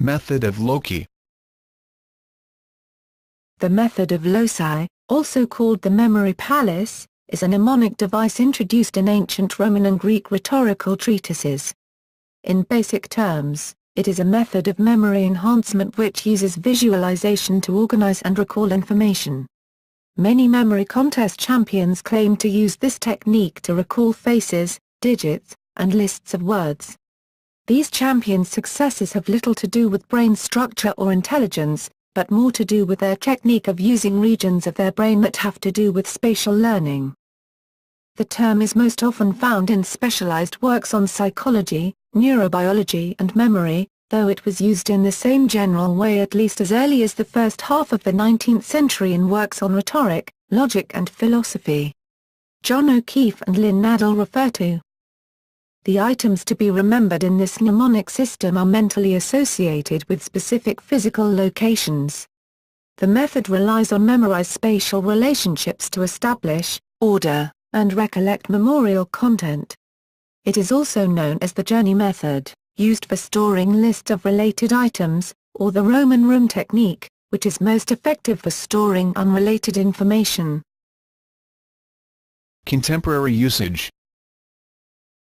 Method of loci. The method of loci, also called the memory palace, is a mnemonic device introduced in ancient Roman and Greek rhetorical treatises. In basic terms, it is a method of memory enhancement which uses visualization to organize and recall information. Many memory contest champions claim to use this technique to recall faces, digits, and lists of words. These champions' successes have little to do with brain structure or intelligence, but more to do with their technique of using regions of their brain that have to do with spatial learning. The term is most often found in specialized works on psychology, neurobiology and memory, though it was used in the same general way at least as early as the first half of the 19th century in works on rhetoric, logic and philosophy. John O'Keefe and Lynn Nadel refer to the items to be remembered in this mnemonic system are mentally associated with specific physical locations. The method relies on memorize spatial relationships to establish, order, and recollect memorial content. It is also known as the journey method, used for storing lists of related items, or the Roman room technique, which is most effective for storing unrelated information. Contemporary usage.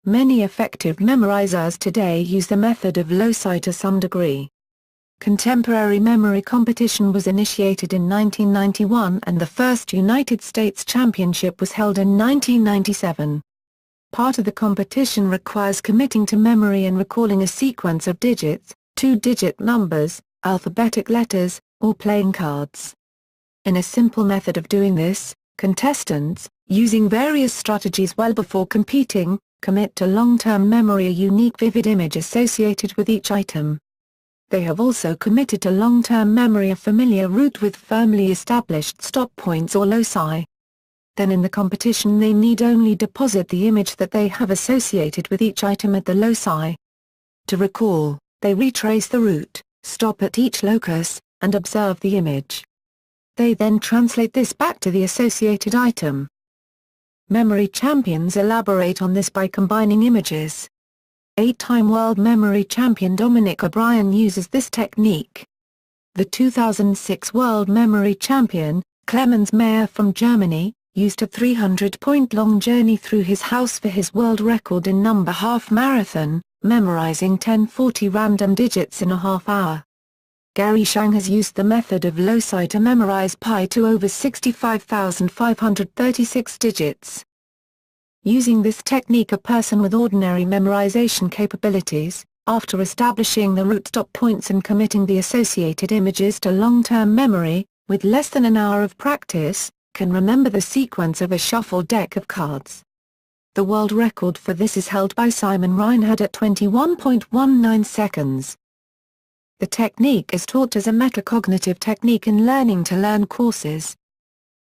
Many effective memorizers today use the method of loci to some degree. Contemporary memory competition was initiated in 1991 and the first United States Championship was held in 1997. Part of the competition requires committing to memory and recalling a sequence of digits, two-digit numbers, alphabetic letters, or playing cards. In a simple method of doing this, contestants, using various strategies well before competing, commit to long-term memory a unique vivid image associated with each item. They have also committed to long-term memory a familiar route with firmly established stop points or loci. Then in the competition they need only deposit the image that they have associated with each item at the loci. To recall, they retrace the route, stop at each locus, and observe the image. They then translate this back to the associated item. Memory champions elaborate on this by combining images. 8-time world memory champion Dominic O'Brien uses this technique. The 2006 world memory champion, Clemens Mayer from Germany, used a 300-point-long journey through his house for his world record in number half marathon, memorizing 1040 random digits in a half hour. Gary Shang has used the method of loci to memorize pi to over 65,536 digits. Using this technique a person with ordinary memorization capabilities, after establishing the route stop points and committing the associated images to long-term memory, with less than an hour of practice, can remember the sequence of a shuffled deck of cards. The world record for this is held by Simon Reinhard at 21.19 seconds. The technique is taught as a metacognitive technique in learning to learn courses.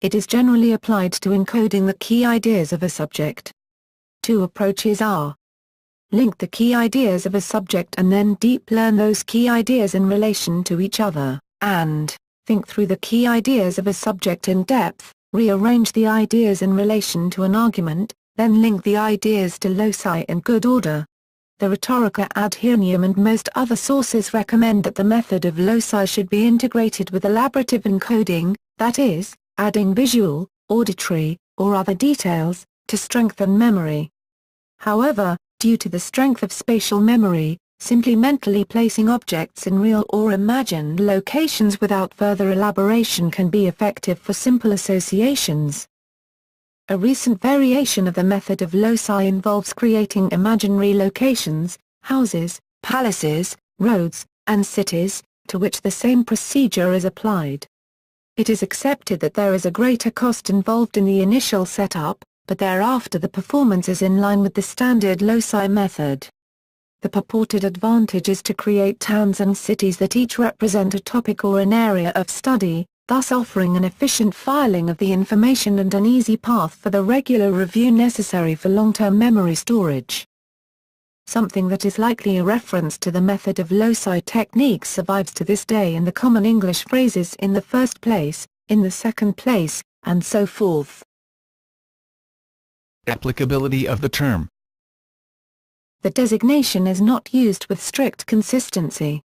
It is generally applied to encoding the key ideas of a subject. Two approaches are: link the key ideas of a subject and then deep learn those key ideas in relation to each other, and think through the key ideas of a subject in depth, rearrange the ideas in relation to an argument, then link the ideas to loci in good order. The Rhetorica ad Herennium and most other sources recommend that the method of loci should be integrated with elaborative encoding, that is, adding visual, auditory, or other details, to strengthen memory. However, due to the strength of spatial memory, simply mentally placing objects in real or imagined locations without further elaboration can be effective for simple associations. A recent variation of the method of loci involves creating imaginary locations, houses, palaces, roads, and cities, to which the same procedure is applied. It is accepted that there is a greater cost involved in the initial setup, but thereafter the performance is in line with the standard loci method. The purported advantage is to create towns and cities that each represent a topic or an area of study, thus offering an efficient filing of the information and an easy path for the regular review necessary for long-term memory storage. Something that is likely a reference to the method of loci techniques survives to this day in the common English phrases "in the first place," "in the second place," and so forth. Applicability of the term. The designation is not used with strict consistency.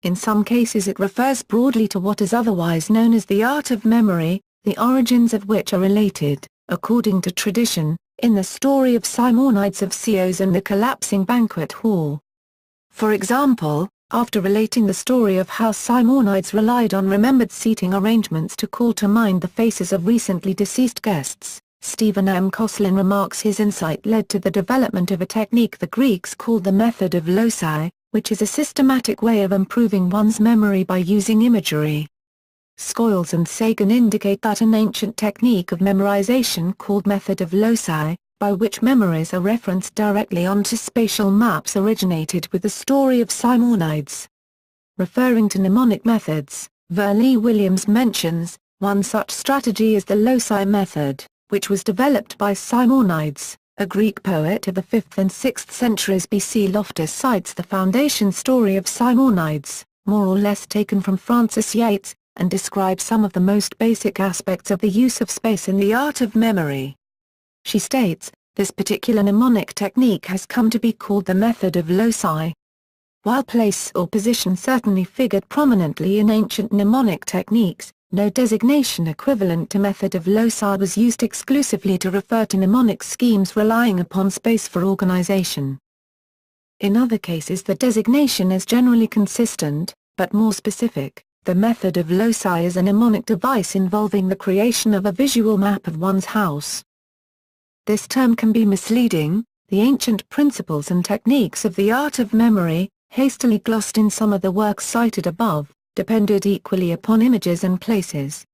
In some cases it refers broadly to what is otherwise known as the art of memory, the origins of which are related, according to tradition, in the story of Simonides of Chios and the collapsing banquet hall. For example, after relating the story of how Simonides relied on remembered seating arrangements to call to mind the faces of recently deceased guests, Stephen M. Koslin remarks his insight led to the development of a technique the Greeks called the method of loci, which is a systematic way of improving one's memory by using imagery. Scholes and Sagan indicate that an ancient technique of memorization called method of loci, by which memories are referenced directly onto spatial maps, originated with the story of Simonides. Referring to mnemonic methods, Verley Williams mentions, one such strategy is the loci method, which was developed by Simonides, a Greek poet of the 5th and 6th centuries BC. Loftus cites the foundation story of Simonides, more or less taken from Francis Yates, and describes some of the most basic aspects of the use of space in the art of memory. She states, this particular mnemonic technique has come to be called the method of loci. While place or position certainly figured prominently in ancient mnemonic techniques, no designation equivalent to method of loci was used exclusively to refer to mnemonic schemes relying upon space for organization. In other cases the designation is generally consistent, but more specific. The method of loci is a mnemonic device involving the creation of a visual map of one's house. This term can be misleading. The ancient principles and techniques of the art of memory, hastily glossed in some of the works cited above, depended equally upon images and places.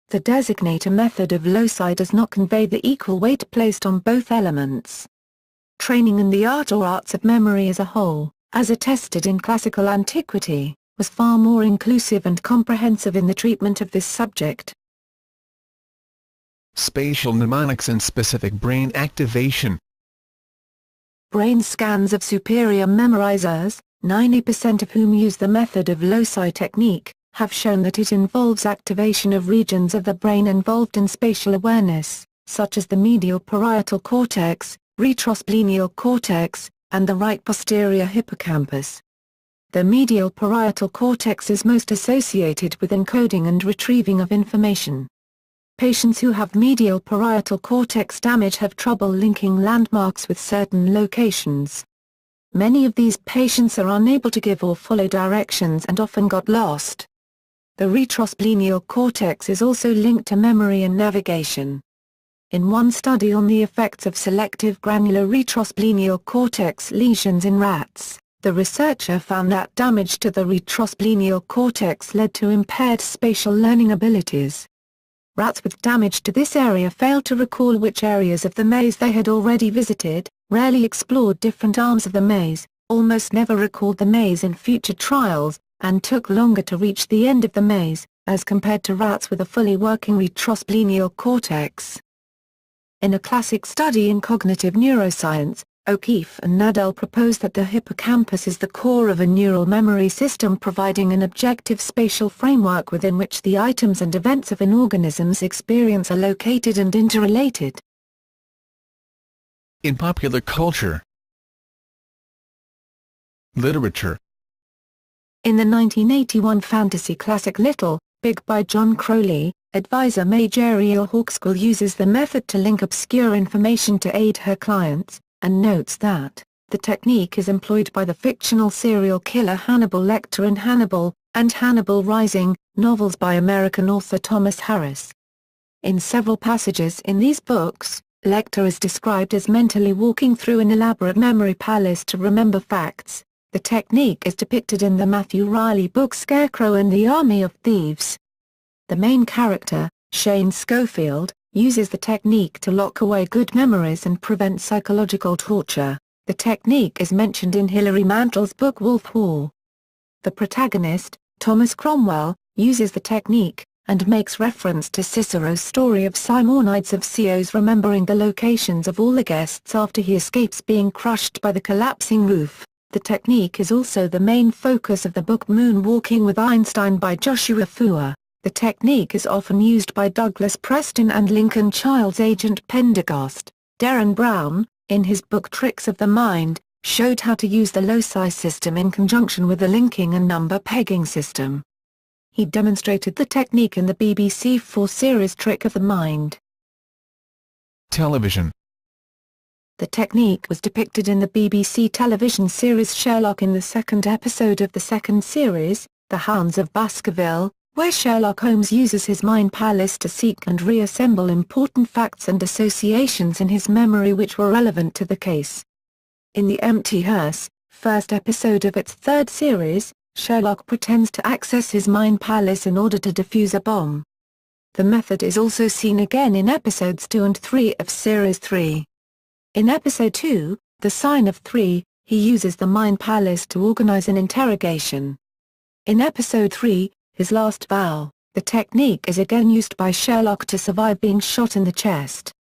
The designator method of loci does not convey the equal weight placed on both elements. Training in the art or arts of memory as a whole, as attested in classical antiquity, was far more inclusive and comprehensive in the treatment of this subject. Spatial mnemonics and specific brain activation. Brain scans of superior memorizers, 90% of whom use the method of loci technique, have shown that it involves activation of regions of the brain involved in spatial awareness, such as the medial parietal cortex, retrosplenial cortex, and the right posterior hippocampus. The medial parietal cortex is most associated with encoding and retrieving of information. Patients who have medial parietal cortex damage have trouble linking landmarks with certain locations. Many of these patients are unable to give or follow directions and often got lost. The retrosplenial cortex is also linked to memory and navigation. In one study on the effects of selective granular retrosplenial cortex lesions in rats, the researcher found that damage to the retrosplenial cortex led to impaired spatial learning abilities. Rats with damage to this area failed to recall which areas of the maze they had already visited, rarely explored different arms of the maze, almost never recalled the maze in future trials, and took longer to reach the end of the maze, as compared to rats with a fully working retrosplenial cortex. In a classic study in cognitive neuroscience, O'Keefe and Nadell proposed that the hippocampus is the core of a neural memory system, providing an objective spatial framework within which the items and events of an organism's experience are located and interrelated. In popular culture. Literature. In the 1981 fantasy classic Little, Big by John Crowley, advisor Maj Ariel Hawksquill uses the method to link obscure information to aid her clients, and notes that the technique is employed by the fictional serial killer Hannibal Lecter in Hannibal, and Hannibal Rising, novels by American author Thomas Harris. In several passages in these books, Lecter is described as mentally walking through an elaborate memory palace to remember facts. The technique is depicted in the Matthew Riley book Scarecrow and the Army of Thieves. The main character, Shane Schofield, uses the technique to lock away good memories and prevent psychological torture. The technique is mentioned in Hilary Mantel's book Wolf Hall. The protagonist, Thomas Cromwell, uses the technique, and makes reference to Cicero's story of Simonides of Chios remembering the locations of all the guests after he escapes being crushed by the collapsing roof. The technique is also the main focus of the book Moonwalking with Einstein by Joshua Foer. The technique is often used by Douglas Preston and Lincoln Child's agent Pendergast. Derren Brown, in his book Tricks of the Mind, showed how to use the loci system in conjunction with the linking and number pegging system. He demonstrated the technique in the BBC 4 series Trick of the Mind. Television. The technique was depicted in the BBC television series Sherlock in the second episode of the second series, The Hounds of Baskerville, where Sherlock Holmes uses his mind palace to seek and reassemble important facts and associations in his memory which were relevant to the case. In The Empty Hearse, first episode of its third series, Sherlock pretends to access his mind palace in order to defuse a bomb. The method is also seen again in episodes 2 and 3 of Series 3. In episode 2, The Sign of 3, he uses the mind palace to organize an interrogation. In episode 3, His Last Vow, the technique is again used by Sherlock to survive being shot in the chest.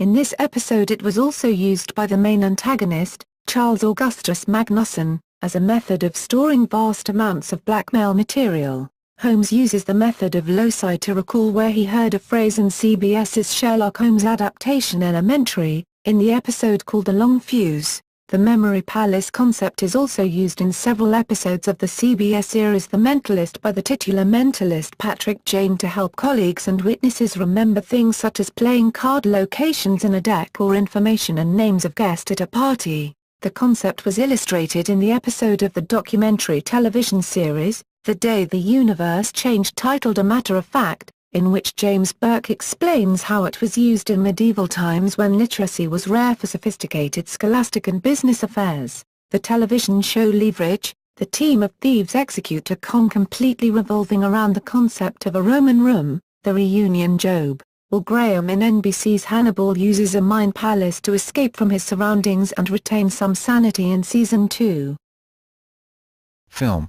In this episode it was also used by the main antagonist, Charles Augustus Magnusson, as a method of storing vast amounts of blackmail material. Holmes uses the method of loci to recall where he heard a phrase in CBS's Sherlock Holmes adaptation Elementary, in the episode called The Long Fuse. The memory palace concept is also used in several episodes of the CBS series The Mentalist by the titular mentalist Patrick Jane to help colleagues and witnesses remember things such as playing card locations in a deck or information and names of guests at a party. The concept was illustrated in the episode of the documentary television series, The Day the Universe Changed titled A Matter of Fact, in which James Burke explains how it was used in medieval times when literacy was rare for sophisticated scholastic and business affairs. The television show Leverage, the team of thieves execute a con completely revolving around the concept of a Roman room. The reunion Job, Will Graham in NBC's Hannibal uses a mind palace to escape from his surroundings and retain some sanity in Season 2. Film.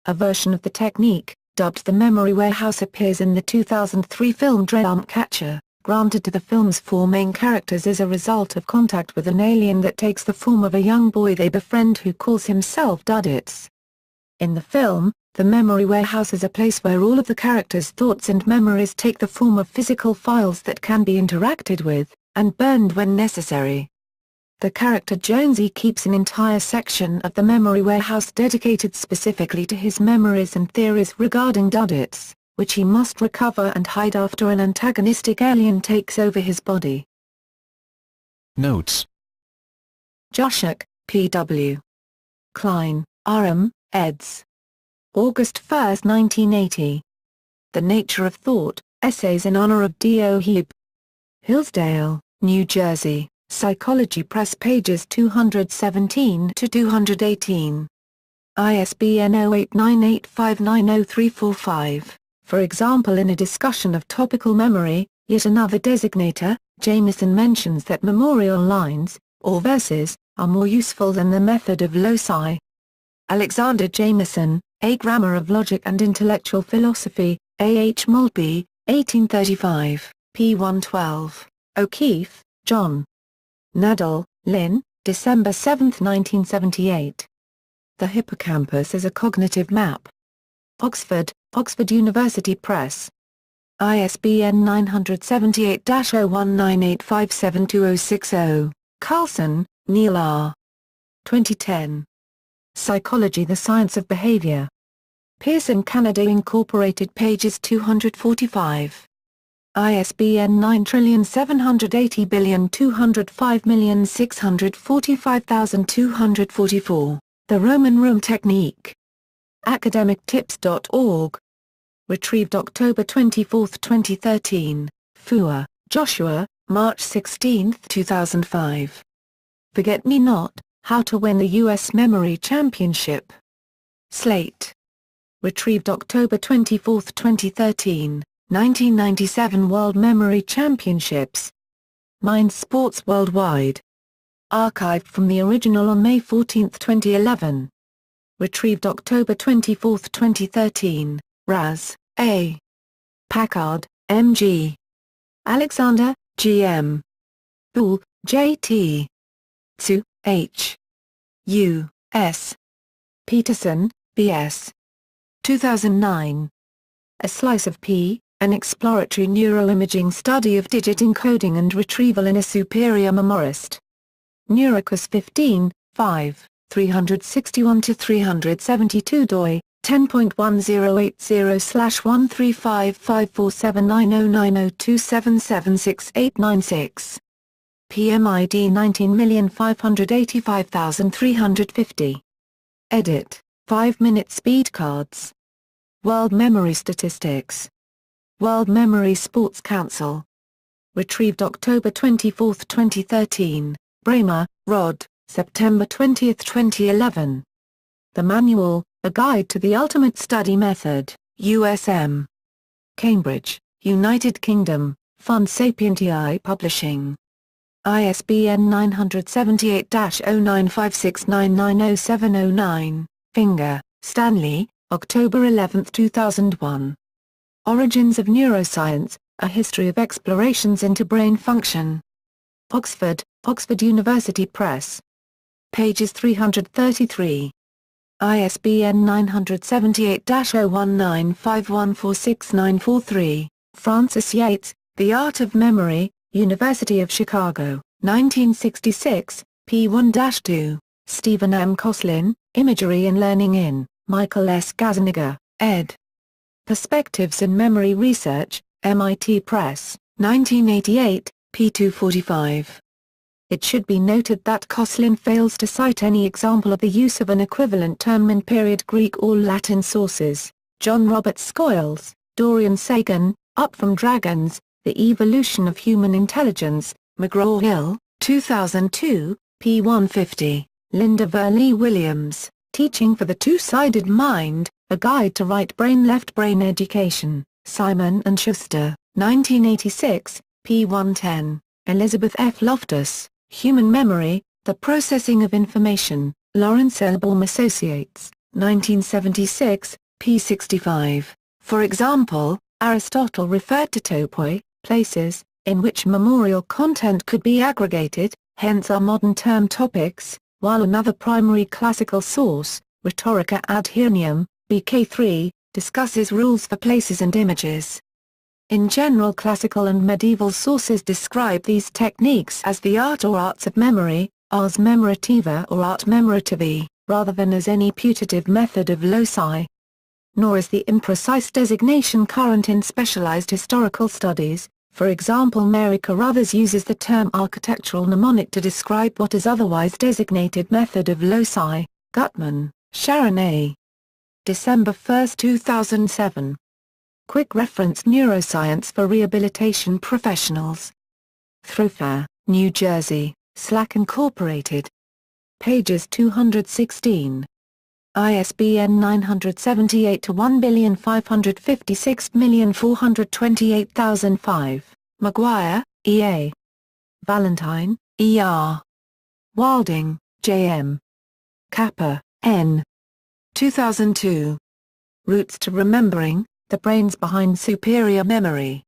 A version of the technique, dubbed the Memory Warehouse, appears in the 2003 film Dreamcatcher, granted to the film's four main characters as a result of contact with an alien that takes the form of a young boy they befriend who calls himself Duddits. In the film, the Memory Warehouse is a place where all of the characters' thoughts and memories take the form of physical files that can be interacted with, and burned when necessary. The character Jonesy keeps an entire section of the Memory Warehouse dedicated specifically to his memories and theories regarding Duddits, which he must recover and hide after an antagonistic alien takes over his body. Notes. Joshak, P.W. Klein, R.M., eds. August 1, 1980. The Nature of Thought, Essays in Honor of D.O. Heeb. Hillsdale, New Jersey. Psychology Press pages 217-218. ISBN 0898590345. For example, in a discussion of topical memory, yet another designator, Jameson mentions that memorial lines, or verses, are more useful than the method of loci. Alexander Jameson, A Grammar of Logic and Intellectual Philosophy, A. H. Maltby, 1835, p. 112. O'Keefe, John. Nadal, Lynn, December 7, 1978. The Hippocampus as a Cognitive Map. Oxford, Oxford University Press. ISBN 978-0198572060. Carlson, Neil R. 2010. Psychology: The Science of Behavior. Pearson Canada Incorporated, pages 245. ISBN 9780205645244. The Roman Room Technique. Academictips.org. Retrieved October 24, 2013. Fua, Joshua, March 16, 2005. Forget Me Not, How to Win the U.S. Memory Championship. Slate. Retrieved October 24, 2013. 1997 World Memory Championships. Mind Sports Worldwide. Archived from the original on May 14, 2011. Retrieved October 24, 2013. Raz, A. Packard, M.G. Alexander, G.M. Bull, J.T. Tsu, H. U. S. Peterson, B.S. 2009. A Slice of P, an exploratory neuroimaging study of digit encoding and retrieval in a superior memorist. Neurocus 15, 5, 361-372 doi, 10.1080/13554790902776896. PMID 19585350. Edit. 5-minute speed cards. World Memory Statistics. World Memory Sports Council. Retrieved October 24, 2013. Bramer, Rod, September 20, 2011. The Manual, A Guide to the Ultimate Study Method, USM. Cambridge, United Kingdom, Fund Sapientiae Publishing. ISBN 978-0956990709, Finger, Stanley, October 11, 2001. Origins of Neuroscience, A History of Explorations into Brain Function. Oxford, Oxford University Press. Pages 333. ISBN 978-0195146943, Francis Yates, The Art of Memory, University of Chicago, 1966, p1-2. Stephen M. Koslin, Imagery and Learning in, Michael S. Gazaniga, ed. Perspectives in Memory Research, MIT Press, 1988, p245. It should be noted that Koslin fails to cite any example of the use of an equivalent term in period Greek or Latin sources. John Robert Schoyles, Dorian Sagan, Up from Dragons, The Evolution of Human Intelligence, McGraw-Hill, 2002, p150. Linda Verlee Williams, Teaching for the Two-Sided Mind, A Guide to Right Brain Left Brain Education, Simon & Schuster, 1986, p110. Elizabeth F. Loftus, Human Memory, The Processing of Information, Lawrence Elbaum Associates, 1976, p65. For example, Aristotle referred to topoi, places, in which memorial content could be aggregated, hence our modern term topics, while another primary classical source, Rhetorica ad Hierneum, BK3, discusses rules for places and images. In general, classical and medieval sources describe these techniques as the art or arts of memory, ars memorativa or art memorativi, rather than as any putative method of loci. Nor is the imprecise designation current in specialized historical studies. For example, Mary Carruthers uses the term architectural mnemonic to describe what is otherwise designated method of loci. Gutman, Sharon A. December 1, 2007. Quick reference: Neuroscience for Rehabilitation Professionals. Thoreau, New Jersey, SLAC Incorporated. Pages 216. ISBN 978-1556428,005, Maguire, E. A. Valentine, E. R. Wilding, J. M. Kappa, N. 2002. Roots to Remembering, The Brains Behind Superior Memory.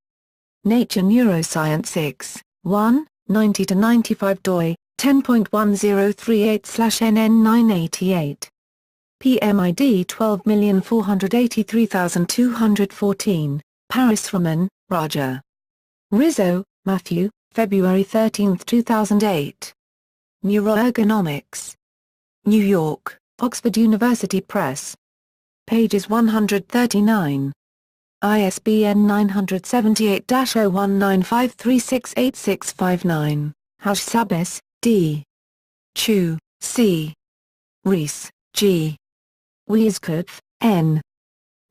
Nature Neuroscience 6, 1, 90-95 doi, 10.1038/NN988. PMID 12483214, Paris. Raman, Raja. Rizzo, Matthew, February 13, 2008. Neuroergonomics. New York, Oxford University Press. Pages 139. ISBN 978-0195368659, Hausch-Sabis, D. Chu, C. Rees, G. Wieskopf, N.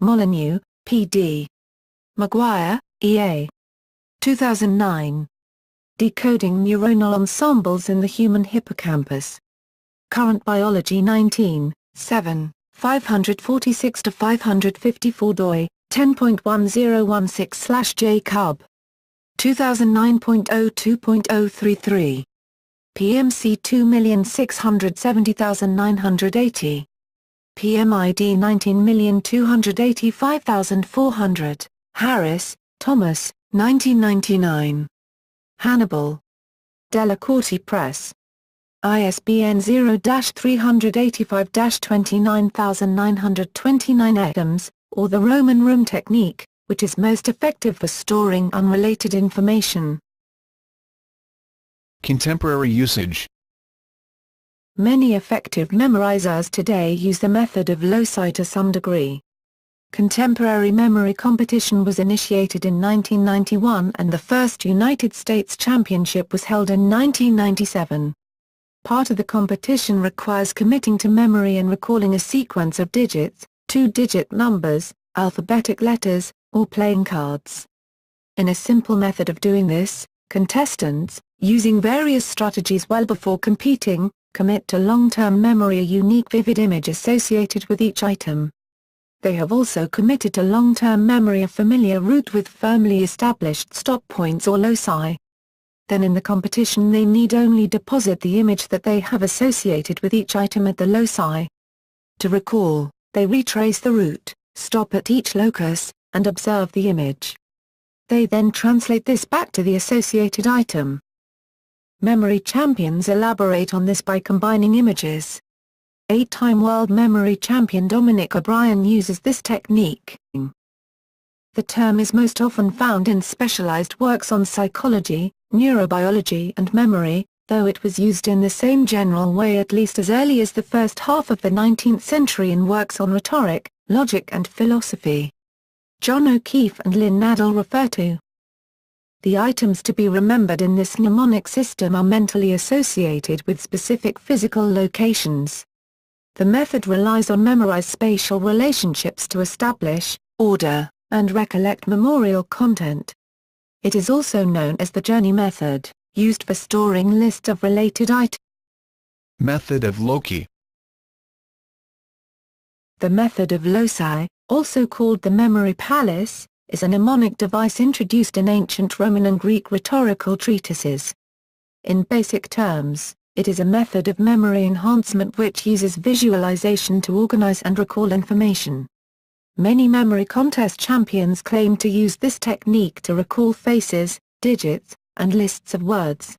Molyneux, P. D. Maguire, E. A. 2009. Decoding Neuronal Ensembles in the Human Hippocampus. Current Biology 19, 7, 546-554 doi, 10.1016/J. Cub. 2009.02.033. PMC 2670980. PMID 19285400. Harris, Thomas, 1999. Hannibal. Delacorte Press. ISBN 0-385-29929 Adams, or the Roman Room Technique, which is most effective for storing unrelated information. Contemporary usage. Many effective memorizers today use the method of loci to some degree. Contemporary memory competition was initiated in 1991 and the first United States Championship was held in 1997. Part of the competition requires committing to memory and recalling a sequence of digits, two-digit numbers, alphabetic letters, or playing cards. In a simple method of doing this, contestants, using various strategies well before competing, commit to long-term memory a unique vivid image associated with each item. They have also committed to long-term memory a familiar route with firmly established stop points or loci. Then in the competition they need only deposit the image that they have associated with each item at the loci. To recall, they retrace the route, stop at each locus, and observe the image. They then translate this back to the associated item. Memory champions elaborate on this by combining images. 8-time world memory champion Dominic O'Brien uses this technique. The term is most often found in specialized works on psychology, neurobiology and memory, though it was used in the same general way at least as early as the first half of the 19th century in works on rhetoric, logic and philosophy. John O'Keefe and Lynn Nadel refer to the items to be remembered in this mnemonic system are mentally associated with specific physical locations. The method relies on memorized spatial relationships to establish, order, and recollect memorial content. It is also known as the journey method, used for storing lists of related items. Method of loci. The method of loci, also called the memory palace, is a mnemonic device introduced in ancient Roman and Greek rhetorical treatises. In basic terms, it is a method of memory enhancement which uses visualization to organize and recall information. Many memory contest champions claim to use this technique to recall faces, digits, and lists of words.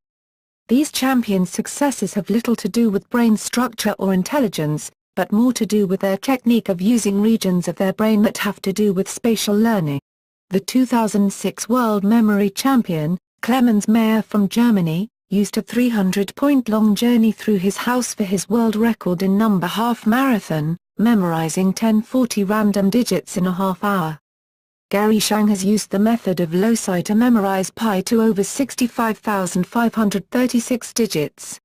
These champions' successes have little to do with brain structure or intelligence, but more to do with their technique of using regions of their brain that have to do with spatial learning. The 2006 World Memory Champion, Clemens Mayer from Germany, used a 300-point-long journey through his house for his world record in number half marathon, memorizing 1040 random digits in a half hour. Gary Shang has used the method of loci to memorize pi to over 65,536 digits.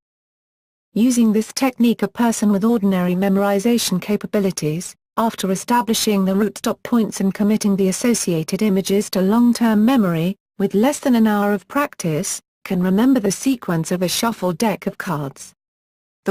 Using this technique, a person with ordinary memorization capabilities, after establishing the root stop points and committing the associated images to long-term memory, with less than an hour of practice, can remember the sequence of a shuffled deck of cards.